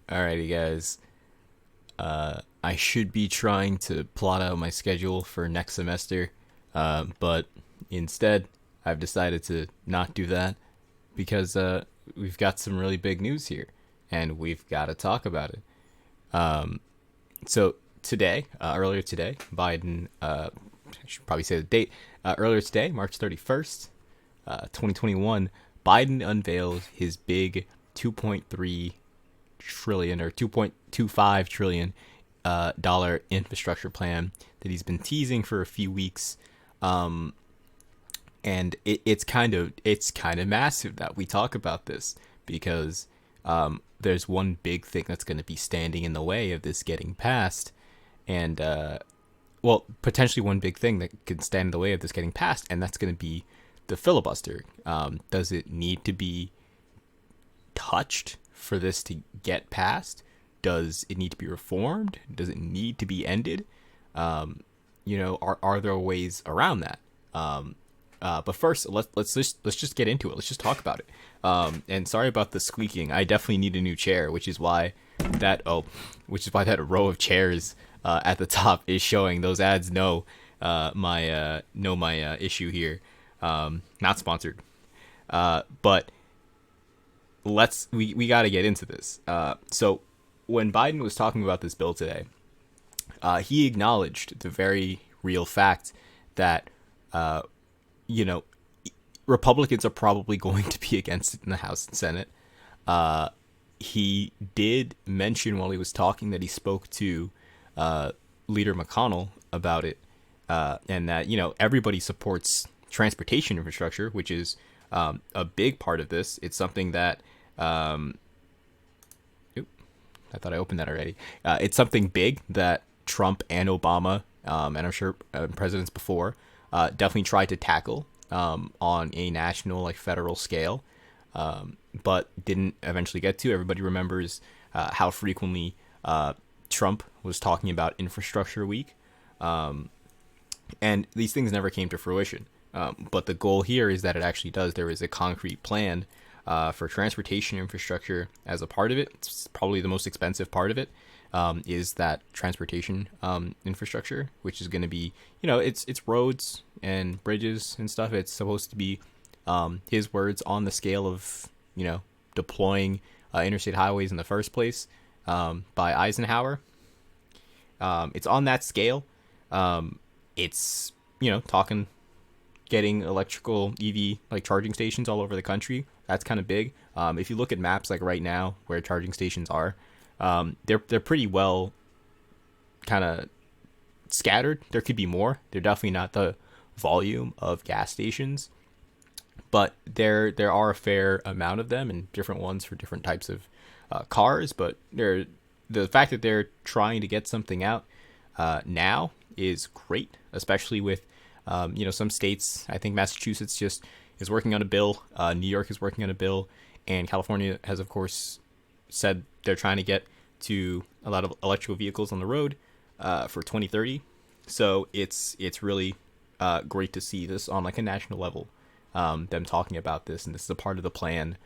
Alrighty, guys. I should be trying to plot out my schedule for next semester, but instead, I've decided to not do that because we've got some really big news here, and we've got to talk about it. Um, so today, earlier today, Biden, I should probably say the date. Earlier today, March 31st, 2021, Biden unveiled his big 2.3 trillion or 2.25 trillion dollar infrastructure plan that he's been teasing for a few weeks. Um, and it's kind of massive that we talk about this because there's one big thing that's going to be standing in the way of this getting passed, and well, potentially one big thing that could stand in the way of this getting passed, and that's going to be the filibuster. Does it need to be touched for this to get passed? Does it need to be reformed? Does it need to be ended? Are there ways around that? But first, let's just get into it. Let's just talk about it. And sorry about the squeaking. I definitely need a new chair, which is why that row of chairs at the top is showing. Those ads know my issue here. Not sponsored. But we got to get into this. So when Biden was talking about this bill today, he acknowledged the very real fact that uh, you know Republicans are probably going to be against it in the House and Senate. Uh, he did mention while he was talking that he spoke to Leader McConnell about it, and that everybody supports transportation infrastructure, which is a big part of this. It's something that um, I thought I opened that already. It's something big that Trump and Obama, and I'm sure presidents before, definitely tried to tackle on a national, like federal scale, but didn't eventually get to. Everybody remembers how frequently Trump was talking about infrastructure week, and these things never came to fruition. But the goal here is that it actually does. There is a concrete plan for transportation infrastructure as a part of it. It's probably the most expensive part of it. Is that transportation infrastructure, which is going to be, it's roads and bridges and stuff. It's supposed to be, his words, on the scale of, deploying interstate highways in the first place, by Eisenhower. It's on that scale. It's, talking getting electrical EV like charging stations all over the country. That's kind of big. If you look at maps like right now where charging stations are, they're pretty well kind of scattered. There could be more. They're definitely not the volume of gas stations, but there are a fair amount of them and different ones for different types of cars. But the fact that they're trying to get something out now is great, especially with some states. I think Massachusetts just is working on a bill. New York is working on a bill, and California has, of course, said they're trying to get to a lot of electrical vehicles on the road for 2030. So it's really great to see this on like a national level. Them talking about this, and this is a part of the plan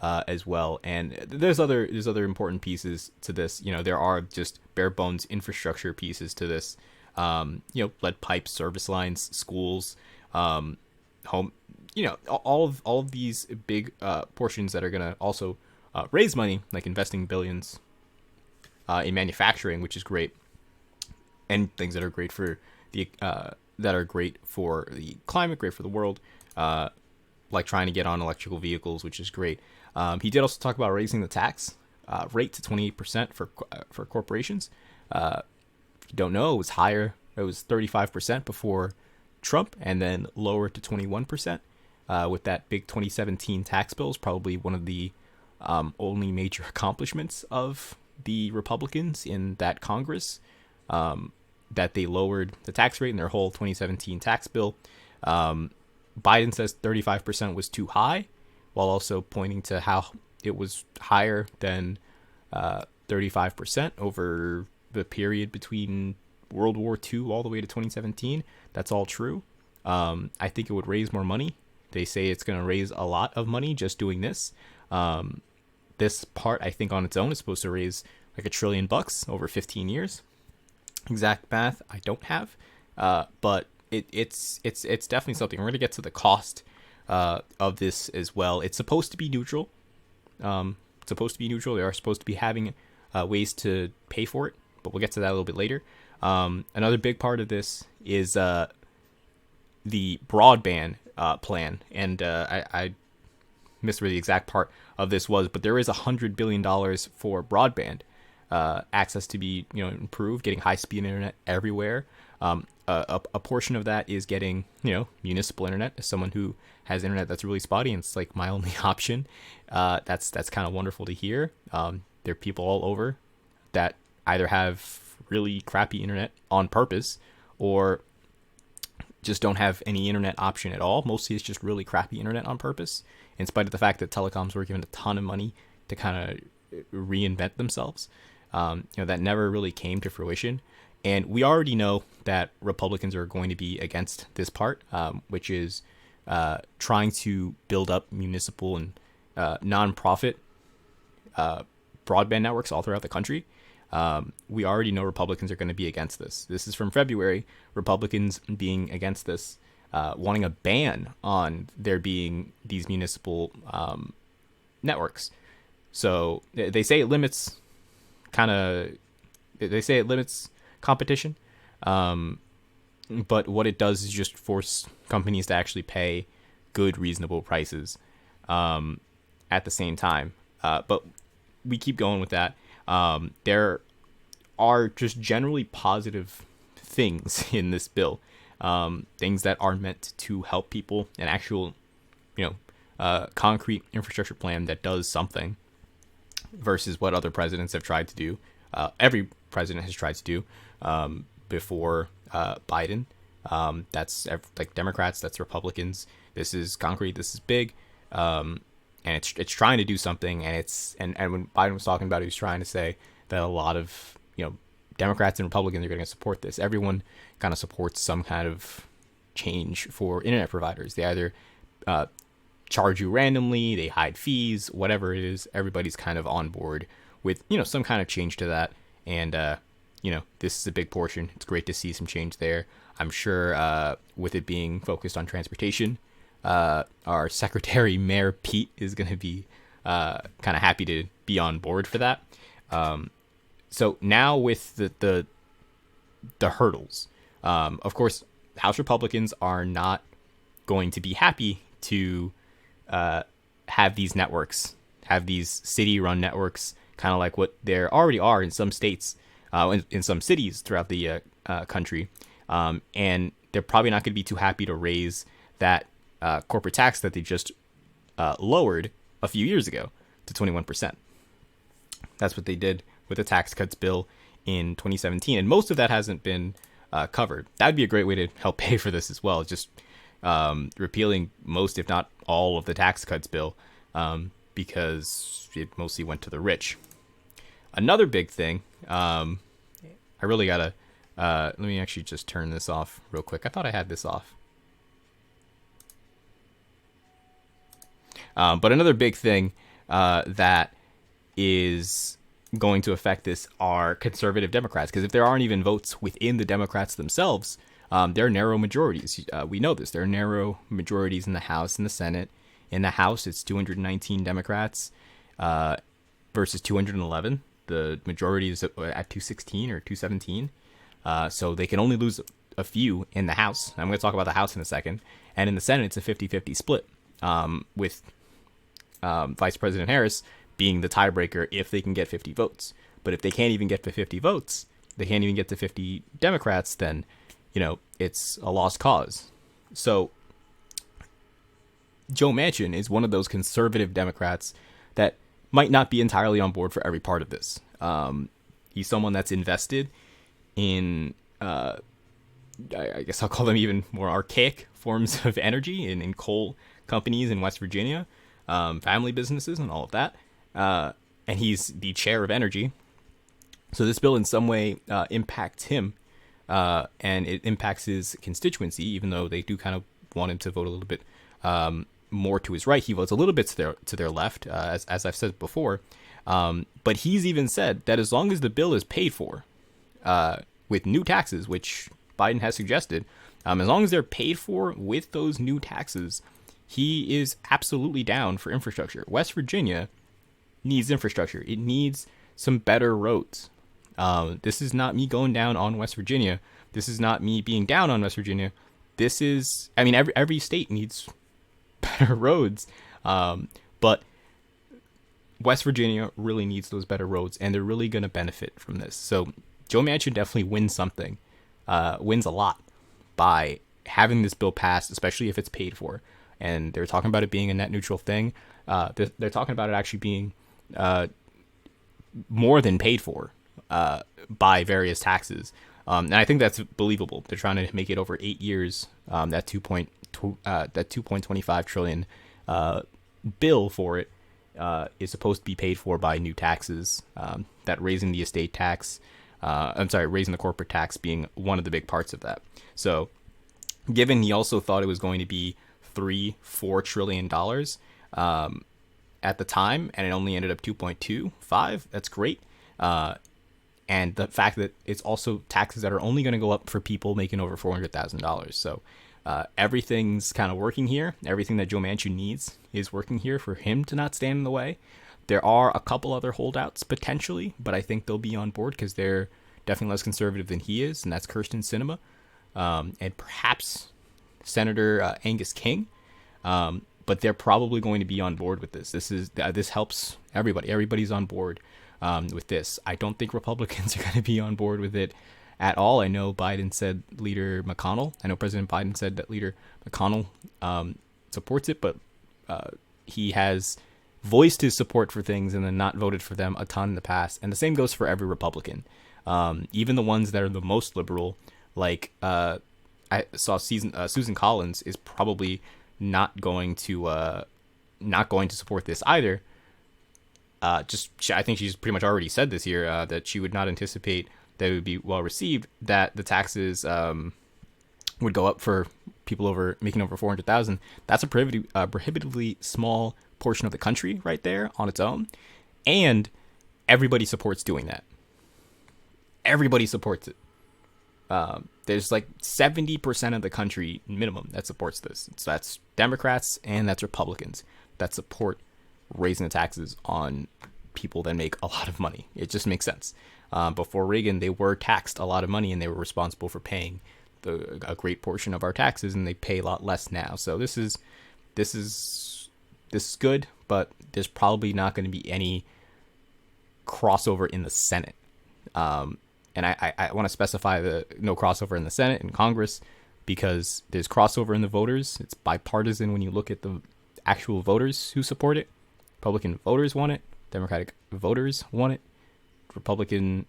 as well. And there's other important pieces to this. There are just bare bones infrastructure pieces to this. Lead pipes, service lines, schools, home. All of these big portions that are gonna also raise money, like investing billions in manufacturing, which is great, and things that are great for the climate, great for the world, like trying to get on electrical vehicles, which is great. He did also talk about raising the tax rate to 28% for corporations. If you don't know, it was higher. It was 35% before Trump, and then lowered to 21% with that big 2017 tax bill. Is probably one of the only major accomplishments of the Republicans in that Congress, that they lowered the tax rate in their whole 2017 tax bill. Biden says 35% was too high, while also pointing to how it was higher than 35% over the period between World War II all the way to 2017. That's all true. I think it would raise more money. They say it's going to raise a lot of money just doing this. This part, I think, on its own is supposed to raise like $1 trillion over 15 years. Exact math I don't have, but it's definitely something. We're gonna get to the cost of this as well. It's supposed to be neutral. It's supposed to be neutral. They are supposed to be having ways to pay for it, but we'll get to that a little bit later. Another big part of this is the broadband plan, and I missed where the exact part of this was, but there is $100 billion for broadband access to be improved, getting high speed internet everywhere. A portion of that is getting municipal internet. As someone who has internet that's really spotty and it's like my only option, that's kind of wonderful to hear. There are people all over that either have really crappy internet on purpose or just don't have any internet option at all. Mostly it's just really crappy internet on purpose, in spite of the fact that telecoms were given a ton of money to kind of reinvent themselves. That never really came to fruition. And we already know that Republicans are going to be against this part, which is trying to build up municipal and nonprofit broadband networks all throughout the country. We already know Republicans are going to be against this. This is from February. Republicans being against this, wanting a ban on there being these municipal networks. So they say it limits competition. But what it does is just force companies to actually pay good, reasonable prices at the same time. But we keep going with that. There are just generally positive things in this bill, things that are meant to help people, an actual, concrete infrastructure plan that does something versus what other presidents have tried to do. Every president has tried to do before Biden. That's like Democrats, that's Republicans. This is concrete. This is big. And it's trying to do something, and when Biden was talking about it, he was trying to say that a lot of Democrats and Republicans are going to support this. Everyone kind of supports some kind of change for internet providers. They either charge you randomly, they hide fees, whatever it is. Everybody's kind of on board with some kind of change to that, and this is a big portion. It's great to see some change there. I'm sure with it being focused on transportation, our Secretary Mayor Pete is going to be kind of happy to be on board for that. So now with the hurdles, of course, House Republicans are not going to be happy to have these networks, have these city-run networks, kind of like what there already are in some states, in some cities throughout the country. And they're probably not going to be too happy to raise that corporate tax that they just lowered a few years ago to 21%. That's what they did with the tax cuts bill in 2017. And most of that hasn't been covered. That would be a great way to help pay for this as well. Just repealing most, if not all, of the tax cuts bill, because it mostly went to the rich. Another big thing, I really gotta, let me actually just turn this off real quick. I thought I had this off. But another big thing that is going to affect this are conservative Democrats, because if there aren't even votes within the Democrats themselves, there are narrow majorities. We know this. There are narrow majorities in the House and the Senate. In the House, it's 219 Democrats versus 211. The majority is at 216 or 217. So they can only lose a few in the House. I'm going to talk about the House in a second. And in the Senate, it's a 50-50 split, with Vice President Harris being the tiebreaker if they can get 50 votes. But if they can't even get to 50 votes, they can't even get to 50 Democrats, then, it's a lost cause. So Joe Manchin is one of those conservative Democrats that might not be entirely on board for every part of this. He's someone that's invested in, I guess I'll call them even more archaic forms of energy in coal companies in West Virginia, family businesses and all of that. And he's the chair of energy. So this bill in some way impacts him, and it impacts his constituency, even though they do kind of want him to vote a little bit more to his right. He votes a little bit to their left, as I've said before. But he's even said that as long as the bill is paid for with new taxes, which Biden has suggested, as long as they're paid for with those new taxes, he is absolutely down for infrastructure. West Virginia needs infrastructure. It needs some better roads. This is not me going down on West Virginia. This is not me being down on West Virginia. This is, I mean, every state needs better roads. But West Virginia really needs those better roads, and they're really going to benefit from this. So Joe Manchin definitely wins something, wins a lot by having this bill passed, especially if it's paid for. And they're talking about it being a net neutral thing. They're talking about it actually being more than paid for by various taxes. And I think that's believable. They're trying to make it over 8 years. That 2.25 trillion bill for it is supposed to be paid for by new taxes. That raising the estate tax, raising the corporate tax being one of the big parts of that. So, given he also thought it was going to be $3-4 trillion at the time, and it only ended up 2.25. That's great. And the fact that it's also taxes that are only going to go up for people making over $400,000. So everything's kind of working here. Everything that Joe Manchin needs is working here for him to not stand in the way. There are a couple other holdouts potentially, but I think they'll be on board because they're definitely less conservative than he is, and that's Kyrsten Sinema and perhaps Senator Angus King. But they're probably going to be on board with this. This helps everybody. Everybody's on board with this. I don't think Republicans are going to be on board with it at all. I know President Biden said that Leader McConnell supports it, but he has voiced his support for things and then not voted for them a ton in the past. And the same goes for every Republican, even the ones that are the most liberal. Like I saw Susan Collins is probably not going to support this either. I think she's pretty much already said this year that she would not anticipate that it would be well received, that the taxes would go up for people making over 400,000. That's a prohibitively small portion of the country right there on its own, and everybody supports doing that. Everybody supports it. There's like 70% of the country minimum that supports this. So that's Democrats and that's Republicans that support raising the taxes on people that make a lot of money. It just makes sense. Before Reagan, they were taxed a lot of money and they were responsible for paying a great portion of our taxes, and they pay a lot less now. So this is good, but there's probably not going to be any crossover in the Senate. And I want to specify the no crossover in the Senate and Congress, because there's crossover in the voters. It's bipartisan when you look at the actual voters who support it. Republican voters want it. Democratic voters want it. Republicans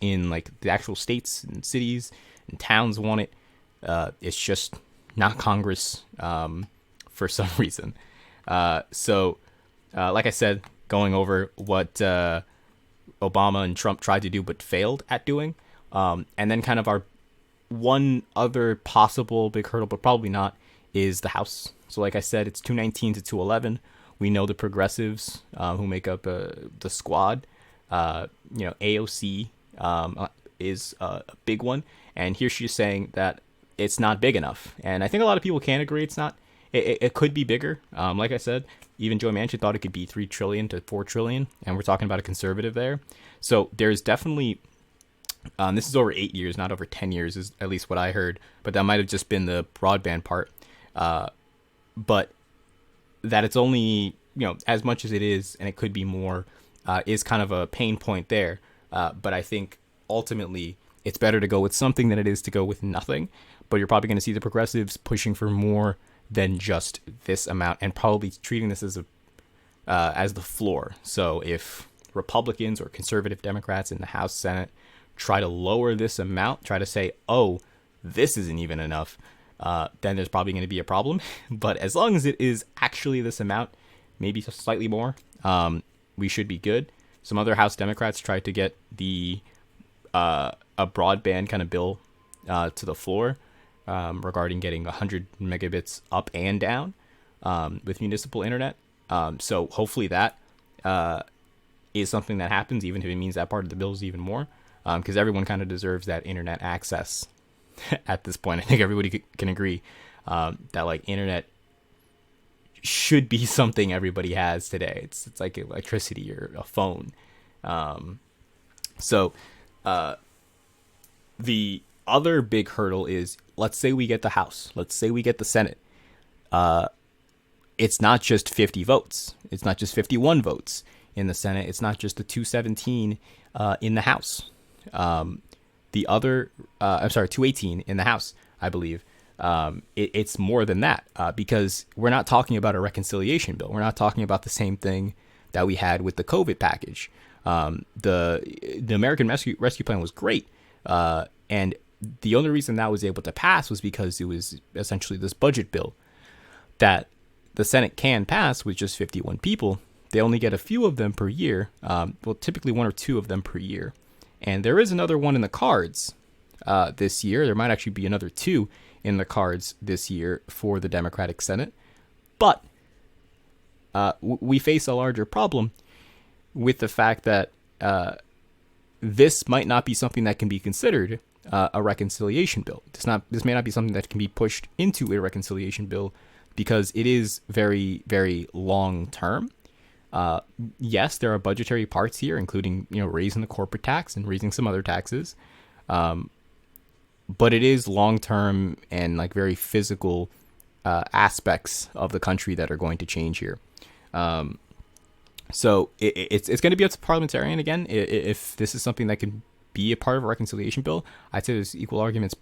in like the actual states and cities and towns want it. It's just not Congress for some reason. So like I said, going over what Obama and Trump tried to do but failed at doing. And then kind of our one other possible big hurdle, but probably not, is the House. So like I said, it's 219 to 211. We know the progressives who make up the squad. AOC is a big one. And here she's saying that it's not big enough. And I think a lot of people can agree it's not. It could be bigger. Like I said, even Joe Manchin thought it could be $3 trillion to $4 trillion, and we're talking about a conservative there. So there's definitely, this is over 8 years, not over 10 years, is at least what I heard. But that might have just been the broadband part. But that it's only, as much as it is, and it could be more, is kind of a pain point there. But I think ultimately it's better to go with something than it is to go with nothing. But you're probably going to see the progressives pushing for more than just this amount, and probably treating this as the floor. So if Republicans or conservative Democrats in the House, Senate try to lower this amount, try to say, oh, this isn't even enough, then there's probably going to be a problem. But as long as it is actually this amount, maybe slightly more, we should be good. Some other House Democrats tried to get a broadband kind of bill to the floor regarding getting 100 megabits up and down. with municipal internet. So hopefully that is something that happens, even if it means that part of the bill is even more, because everyone kind of deserves that internet access at this point. I think everybody can agree that like internet should be something everybody has today. It's like electricity or a phone. So the other big hurdle is, let's say we get the House, let's say we get the Senate. It's not just 50 votes. It's not just 51 votes in the Senate. It's not just the 217 in the House. The other, 218 in the House, I believe. It's more than that because we're not talking about a reconciliation bill. We're not talking about the same thing that we had with the COVID package. The American Rescue Plan was great, and the only reason that was able to pass was because it was essentially this budget bill that the Senate can pass with just 51 people. They only get a few of them per year. Typically 1 or 2 of them per year. And there is another one in the cards this year. There might actually be another 2 in the cards this year for the Democratic Senate. But we face a larger problem with the fact that this might not be something that can be considered a reconciliation bill. This may not be something that can be pushed into a reconciliation bill because it is very, very long term. Yes, there are budgetary parts here, including raising the corporate tax and raising some other taxes, but it is long term and like very physical aspects of the country that are going to change here. So it's going to be up to parliamentarian again if this is something that can be a part of a reconciliation bill. I'd say there's equal arguments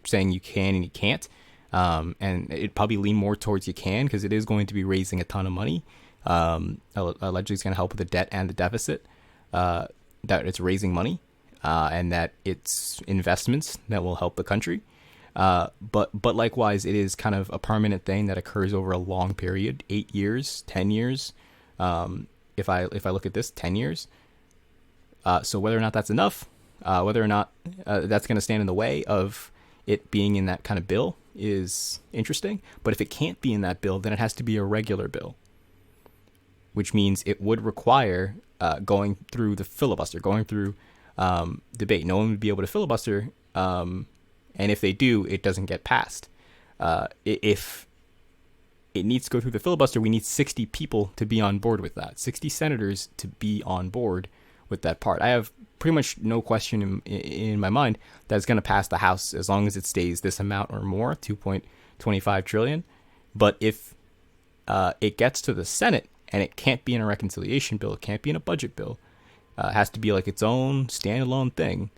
saying you can and you can't, and it'd probably lean more towards you can because it is going to be raising a ton of money. Allegedly it's going to help with the debt and the deficit, that it's raising money, and that it's investments that will help the country. But likewise, it is kind of a permanent thing that occurs over a long period, 8 years, 10 years. If I look at this, 10 years. So whether or not that's enough, whether or not that's going to stand in the way of it being in that kind of bill is interesting. But if it can't be in that bill, then it has to be a regular bill, which means it would require going through the filibuster, going through debate. No one would be able to filibuster, and if they do, it doesn't get passed. If it needs to go through the filibuster, we need 60 people to be on board with that, 60 senators to be on board with that part. I have pretty much no question in my mind that it's going to pass the House as long as it stays this amount or more, 2.25 trillion. But if it gets to the Senate, and it can't be in a reconciliation bill, it can't be in a budget bill, it has to be like its own standalone thing,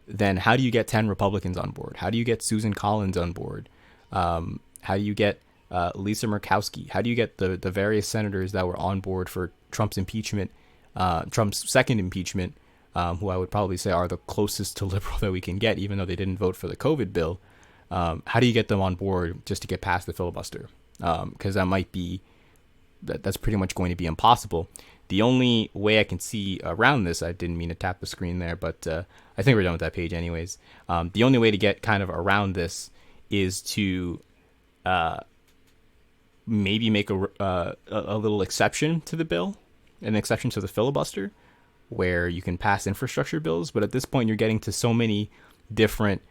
then how do you get 10 Republicans on board? How do you get Susan Collins on board? How do you get Lisa Murkowski? How do you get the various senators that were on board for Trump's impeachment, Trump's second impeachment, who I would probably say are the closest to liberal that we can get, even though they didn't vote for the COVID bill? How do you get them on board just to get past the filibuster? Because that's pretty much going to be impossible. The only way I can see around this, I didn't mean to tap the screen there, but I think we're done with that page anyways. The only way to get kind of around this is to maybe make a little exception to the bill, an exception to the filibuster, where you can pass infrastructure bills. But at this point, you're getting to so many different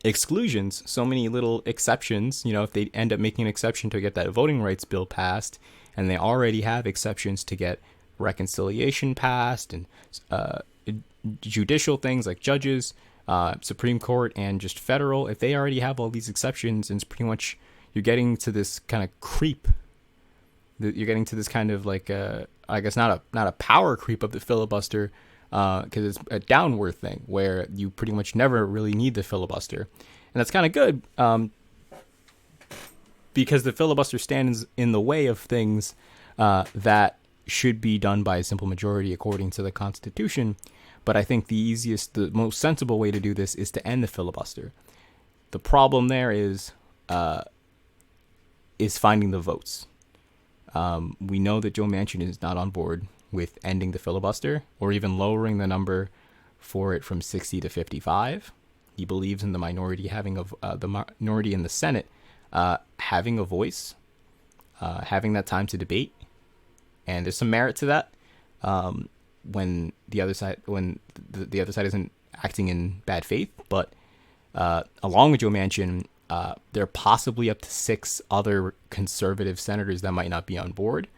exclusions, so many little exceptions. If they end up making an exception to get that voting rights bill passed, and they already have exceptions to get reconciliation passed, and judicial things like judges, Supreme Court, and just federal, if they already have all these exceptions, and it's pretty much, you're getting to this kind of creep. You're getting to this kind of like, I guess not a power creep of the filibuster, because it's a downward thing where you pretty much never really need the filibuster. And that's kind of good, because the filibuster stands in the way of things that should be done by a simple majority according to the Constitution. But I think the most sensible way to do this is to end the filibuster. The problem there is finding the votes. We know that Joe Manchin is not on board with ending the filibuster or even lowering the number for it from 60 to 55. He believes in the minority the minority in the Senate having a voice, having that time to debate, and there's some merit to that. When the other side, the other side isn't acting in bad faith, but along with Joe Manchin, there are possibly up to 6 other conservative senators that might not be on board.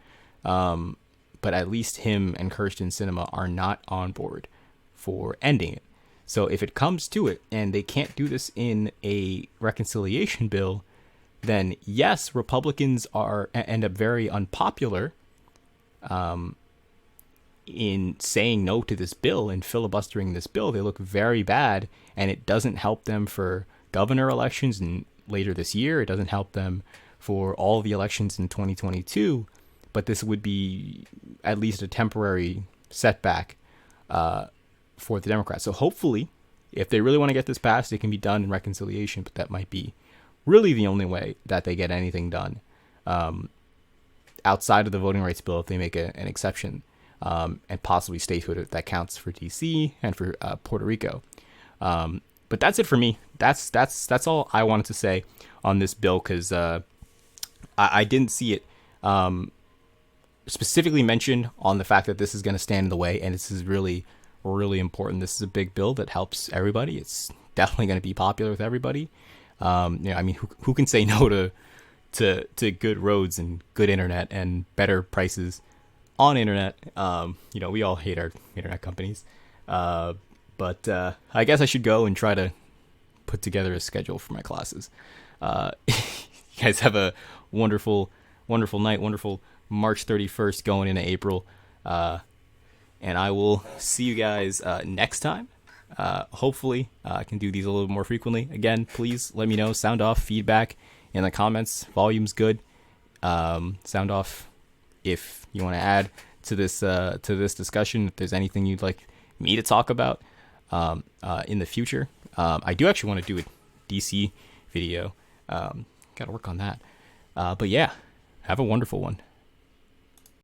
But at least him and Kyrsten Sinema are not on board for ending it. So if it comes to it and they can't do this in a reconciliation bill, then yes, Republicans end up very unpopular in saying no to this bill and filibustering this bill. They look very bad, and it doesn't help them for governor elections and later this year. It doesn't help them for all the elections in 2022. But this would be at least a temporary setback for the Democrats. So hopefully, if they really want to get this passed, it can be done in reconciliation. But that might be really the only way that they get anything done outside of the voting rights bill, if they make an exception, and possibly statehood that counts for DC and for Puerto Rico. But that's it for me. That's all I wanted to say on this bill, because I didn't see it specifically mentioned on the fact that this is going to stand in the way, and this is really, really important. This is a big bill that helps everybody. It's definitely going to be popular with everybody. I mean, who can say no to good roads and good internet and better prices on internet? We all hate our internet companies. But I guess I should go and try to put together a schedule for my classes. You guys have a wonderful, wonderful night, wonderful March 31st going into April. And I will see you guys next time. Hopefully, I can do these a little more frequently. Again, please let me know. Sound off feedback in the comments. Volume's good. Sound off if you want to add to this discussion. If there's anything you'd like me to talk about in the future. I do actually want to do a DC video. Got to work on that. But yeah, have a wonderful one.